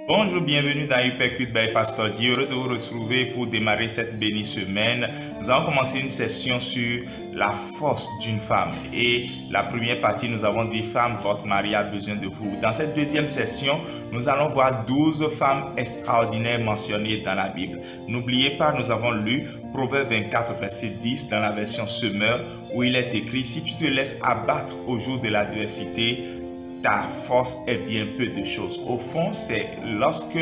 Bonjour, bienvenue dans Hypercute by Pasteur Dieu. Heureux de vous retrouver pour démarrer cette bénie semaine. Nous allons commencer une session sur la force d'une femme. Et la première partie, nous avons dit femmes, votre mari a besoin de vous. Dans cette deuxième session, nous allons voir 12 femmes extraordinaires mentionnées dans la Bible. N'oubliez pas, nous avons lu Proverbe 24, verset 10 dans la version Semeur, où il est écrit: si tu te laisses abattre au jour de l'adversité, ta force est bien peu de choses. Au fond, c'est lorsque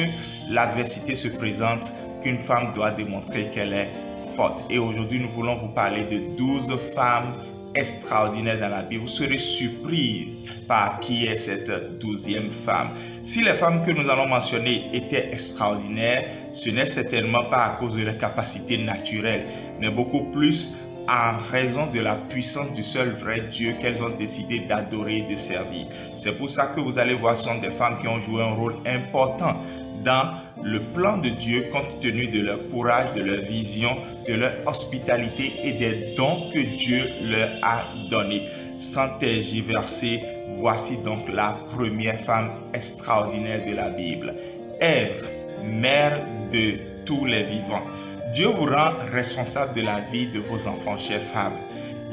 l'adversité se présente qu'une femme doit démontrer qu'elle est forte. Et aujourd'hui, nous voulons vous parler de 12 femmes extraordinaires dans la Bible. Vous serez surpris par qui est cette 12e femme. Si les femmes que nous allons mentionner étaient extraordinaires, ce n'est certainement pas à cause de leur capacité naturelle, mais beaucoup plus en raison de la puissance du seul vrai Dieu qu'elles ont décidé d'adorer et de servir. C'est pour ça que vous allez voir, ce sont des femmes qui ont joué un rôle important dans le plan de Dieu compte tenu de leur courage, de leur vision, de leur hospitalité et des dons que Dieu leur a donnés. Sans tergiverser, voici donc la première femme extraordinaire de la Bible, Ève, mère de tous les vivants. Dieu vous rend responsable de la vie de vos enfants, chères femmes.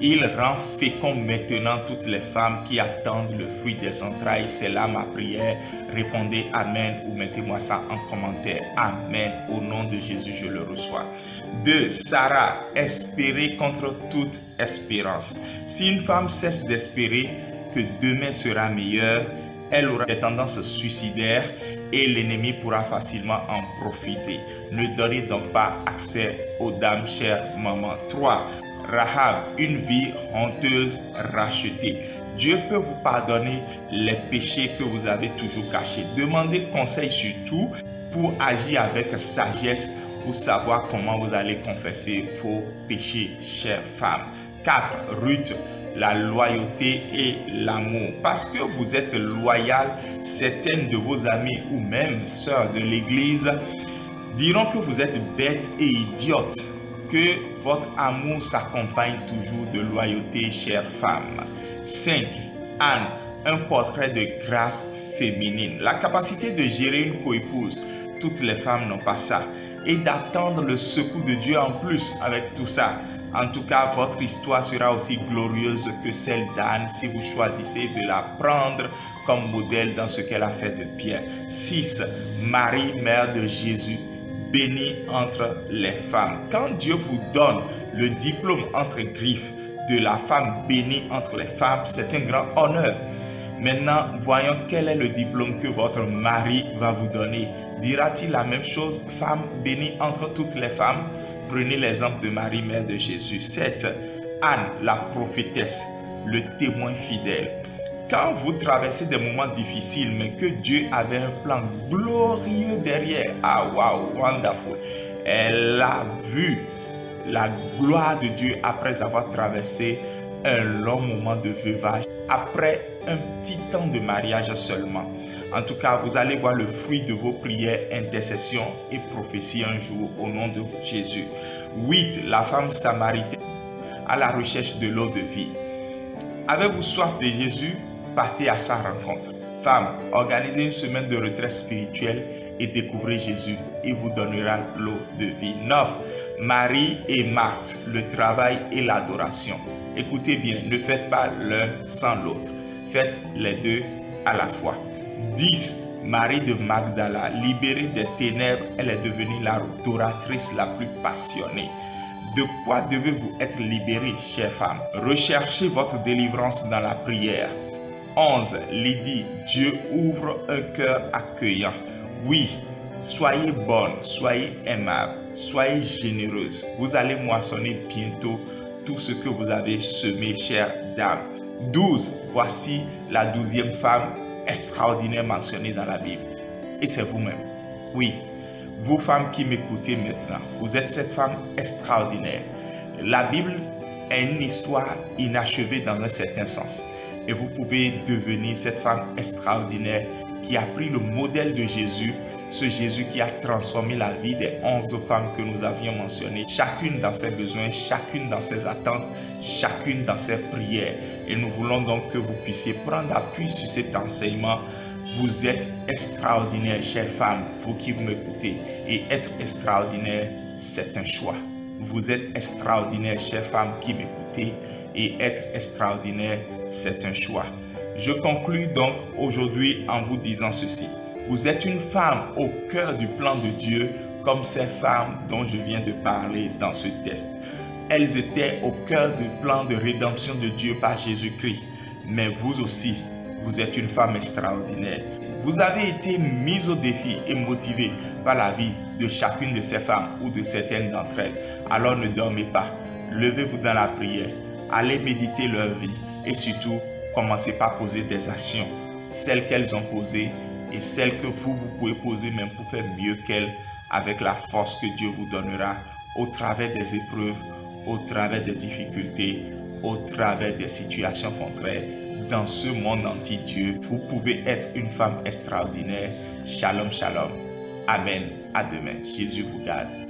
Il rend fécond maintenant toutes les femmes qui attendent le fruit des entrailles. C'est là ma prière. Répondez Amen ou mettez-moi ça en commentaire. Amen. Au nom de Jésus, je le reçois. 2. Sarah, espérer contre toute espérance. Si une femme cesse d'espérer que demain sera meilleur, elle aura des tendances suicidaires et l'ennemi pourra facilement en profiter. Ne donnez donc pas accès aux dames, chères mamans. 3. Rahab, une vie honteuse rachetée. Dieu peut vous pardonner les péchés que vous avez toujours cachés. Demandez conseil surtout pour agir avec sagesse, pour savoir comment vous allez confesser vos péchés, chères femmes. 4. Ruth, la loyauté et l'amour. Parce que vous êtes loyal, certaines de vos amies ou même sœurs de l'église diront que vous êtes bête et idiote, que votre amour s'accompagne toujours de loyauté, chère femme. 5. Anne, un portrait de grâce féminine. La capacité de gérer une coépouse, toutes les femmes n'ont pas ça. Et d'attendre le secours de Dieu en plus avec tout ça. En tout cas, votre histoire sera aussi glorieuse que celle d'Anne si vous choisissez de la prendre comme modèle dans ce qu'elle a fait de bien. 6. Marie, mère de Jésus, bénie entre les femmes. Quand Dieu vous donne le diplôme entre griffes de la femme bénie entre les femmes, c'est un grand honneur. Maintenant, voyons quel est le diplôme que votre mari va vous donner. Dira-t-il la même chose, femme bénie entre toutes les femmes? Prenez l'exemple de Marie, mère de Jésus. 7. Anne, la prophétesse, le témoin fidèle. Quand vous traversez des moments difficiles, mais que Dieu avait un plan glorieux derrière, ah wow, wonderful. Elle a vu la gloire de Dieu après avoir traversé un long moment de veuvage, après un petit temps de mariage seulement. En tout cas, vous allez voir le fruit de vos prières, intercessions et prophéties un jour au nom de Jésus. 8. La femme samaritaine à la recherche de l'eau de vie. Avez-vous soif de Jésus? Partez à sa rencontre. Femme, organisez une semaine de retraite spirituelle et découvrez Jésus. Il vous donnera l'eau de vie. 9. Marie et Marthe, le travail et l'adoration. Écoutez bien, ne faites pas l'un sans l'autre. Faites les deux à la fois. 10. Marie de Magdala, libérée des ténèbres, elle est devenue l'adoratrice la plus passionnée. De quoi devez-vous être libérée, chère femme? Recherchez votre délivrance dans la prière. 11. Lydie, Dieu ouvre un cœur accueillant. Oui, soyez bonne, soyez aimable, soyez généreuse. Vous allez moissonner bientôt tout ce que vous avez semé, chère dame. 12. Voici la 12e femme extraordinaire mentionnée dans la Bible. Et c'est vous-même. Oui, vous femmes qui m'écoutez maintenant, vous êtes cette femme extraordinaire. La Bible est une histoire inachevée dans un certain sens. Et vous pouvez devenir cette femme extraordinaire qui a pris le modèle de Jésus, ce Jésus qui a transformé la vie des 11 femmes que nous avions mentionnées, chacune dans ses besoins, chacune dans ses attentes, chacune dans ses prières. Et nous voulons donc que vous puissiez prendre appui sur cet enseignement Vous êtes extraordinaire, chère femme, vous qui m'écoutez. Et être extraordinaire, c'est un choix. Vous êtes extraordinaire, chère femme qui m'écoutez. Et être extraordinaire, c'est un choix. Je conclus donc aujourd'hui en vous disant ceci. Vous êtes une femme au cœur du plan de Dieu, comme ces femmes dont je viens de parler dans ce texte. Elles étaient au cœur du plan de rédemption de Dieu par Jésus-Christ. Mais vous aussi, vous êtes une femme extraordinaire. Vous avez été mise au défi et motivée par la vie de chacune de ces femmes ou de certaines d'entre elles. Alors ne dormez pas. Levez-vous dans la prière. Allez méditer leur vie. Et surtout, commencez par poser des actions. Celles qu'elles ont posées et celles que vous pouvez poser même pour faire mieux qu'elles avec la force que Dieu vous donnera au travers des épreuves, au travers des difficultés, au travers des situations contraires. Dans ce monde anti-Dieu, vous pouvez être une femme extraordinaire. Shalom, shalom. Amen. À demain. Jésus vous garde.